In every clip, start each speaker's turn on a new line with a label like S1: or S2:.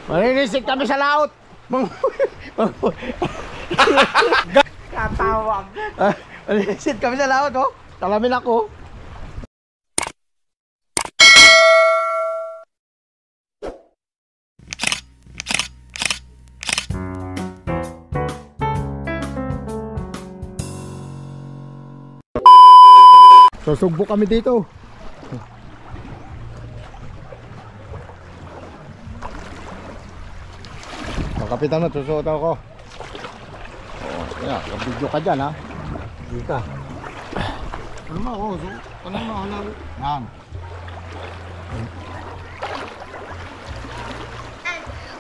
S1: Maninisig kami sa laot.
S2: Katawag.
S1: Maninisig kami sa laot, oh. Talamin ako. Susugbo kami dito. Kapitan mo, susuot ako. Yeah, video ka dyan ha. Dito. Ano mo ako? Ano mo ako? Yan.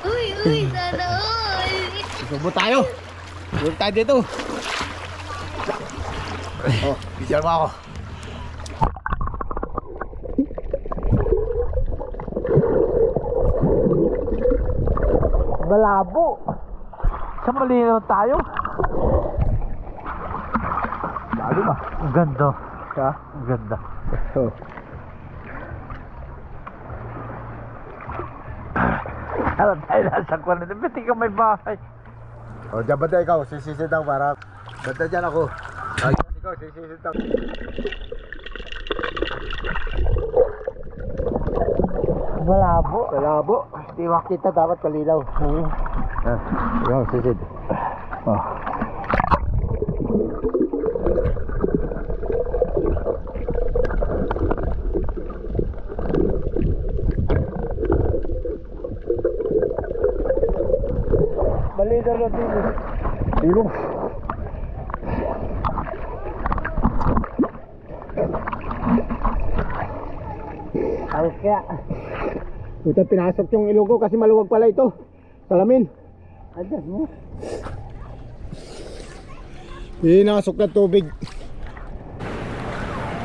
S3: Uy, sana all.
S1: Susugbo tayo. Susugbo tayo dito. Oh, bigyan mo ako.
S2: Malabo. Sa malinaw tayo.
S1: Lalo ba?
S2: Ang ganda.
S1: Ha?
S2: Ang ganda.
S1: Oh.
S2: Alam tayo nasa kwan na. Pati ka may bahay.
S1: O, dyan ba ikaw? Sisisid ako para. Banda dyan ako. Ay, ikaw, sisisid ako.
S2: Malabo.
S1: Malabo. Di makita, dapat kalilaw. Yan, sisid. Oh.
S2: Malinaw na dito.
S1: Ilong.
S2: Ayos kaya.
S1: Ito pinasok yung ilong ko kasi maluwag pala ito. Salamin.
S2: Ayan mo.
S1: Pinasok na tubig.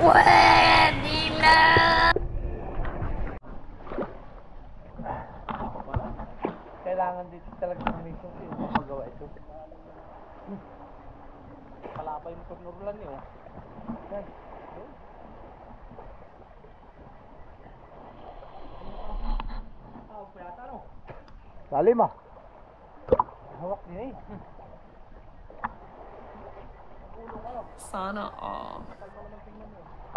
S3: Pwede na.
S2: Kailangan dito talaga permission para magawa ito. Palapay mo pagnurulan niyo. Yan.
S1: Salim ah.
S2: Hawak din eh.
S3: Sana all.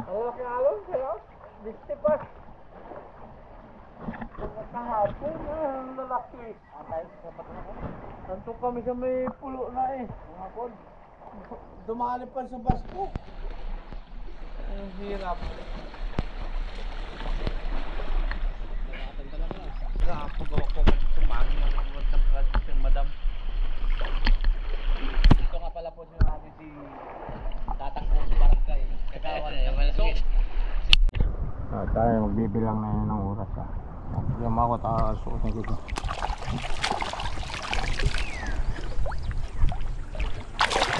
S2: Ang laki alon sa'yo. 50 pa. Kahapon ang lalaki. Nantok kami sa may pulo na eh. Hapon. Dumali pa sa basko. Ang hirap. Pagawa ko tumangin ng mga temperatures yung madam. Ito nga pala po sinabi si Tatang po si Barangay. Kagawan.
S1: Tayo magbibilang na yun ng oras ah. Diyan mo ako, suotin ko ito.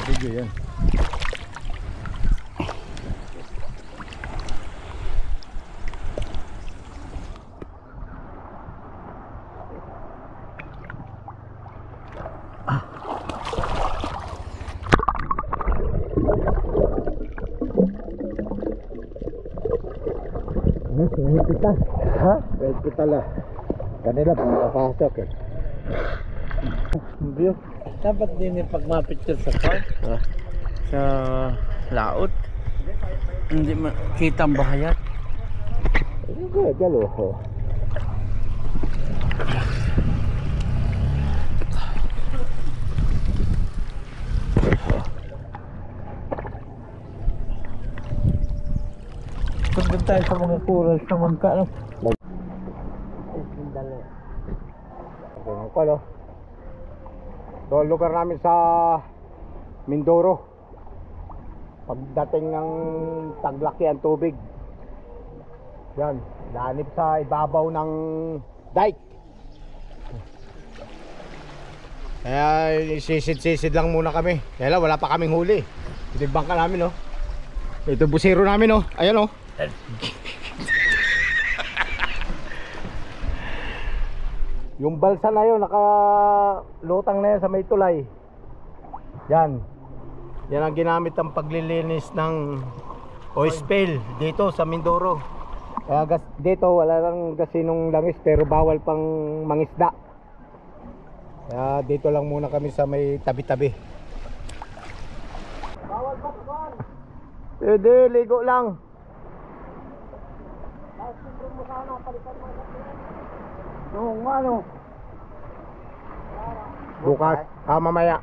S1: Video yan. Hihipit na.
S2: Ha?
S1: Hihipit na lang. Kanila pangkapasok eh.
S2: Hindi. Dapat din yung pagmapicture sa car.
S1: Ha?
S2: Sa laot. Hindi makita ang bahayat.
S1: Ayun ko, dyan oh.
S2: Tundun tayo sa mga coral sa mangka. No?
S1: Okay, palo. Ito ang lugar namin sa Mindoro. Pagdating ng taglaki ang tubig. Yan, lanip sa ibabaw ng dike. Kaya sisid-sisid lang muna kami. Kaya lang, wala pa kaming huli. Ito yung bangka namin, oh. Ito busero namin, oh. Ayan, oh. Yung balsa na yun, nakalutang na yan sa may tulay. Yan. Yan ang ginamit ang paglilinis ng oil spill dito sa Mindoro. Kaya dito wala lang gasinong langis pero bawal pang mangisda. Kaya dito lang muna kami sa may tabi-tabi.
S2: Bawal ba tuwan?
S1: Pwede, ligo lang.
S2: Kahit siyempre mo sana palitan mo sa tiyan. Oo nga no.
S1: Bukas, mamaya.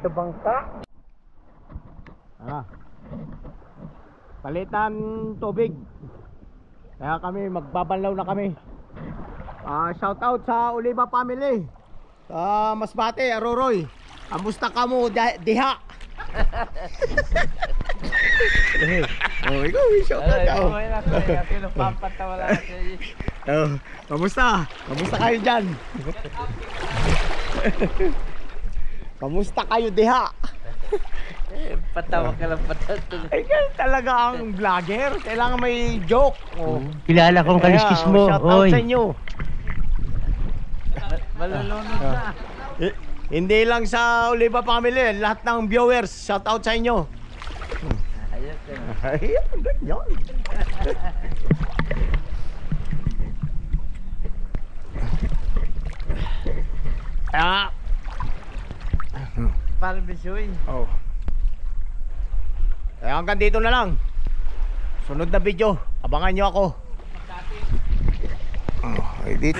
S2: Sa bangka?
S1: Palitan tubig. Kaya kami magbabanlaw na kami. Shout out sa Oliva family. Sa Masbate, Aroroy. Kamusta ka mo diha? Ikaw, shout out ka. Kamusta? Kamusta kayo dyan? Kamusta kayo diha?
S2: Patawa ka lang patawa.
S1: Ay, ganun talaga ang vlogger. Kailangan may joke.
S2: Kilala kong kaliskis mo.
S1: Shout out sa inyo.
S2: Malulunod na.
S1: Hindi lang sa Oliva family, lahat ng viewers, shout out sa inyo.
S2: Ayos eh.
S1: Ayun, ganyan.
S2: Parang bisoy.
S1: Oh. Kaya hanggang dito na lang. Sunod na video, abangan nyo ako. Dito.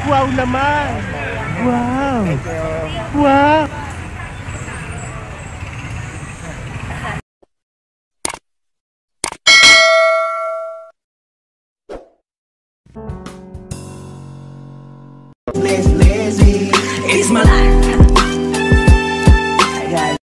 S2: Wow naman! Wow! Wow!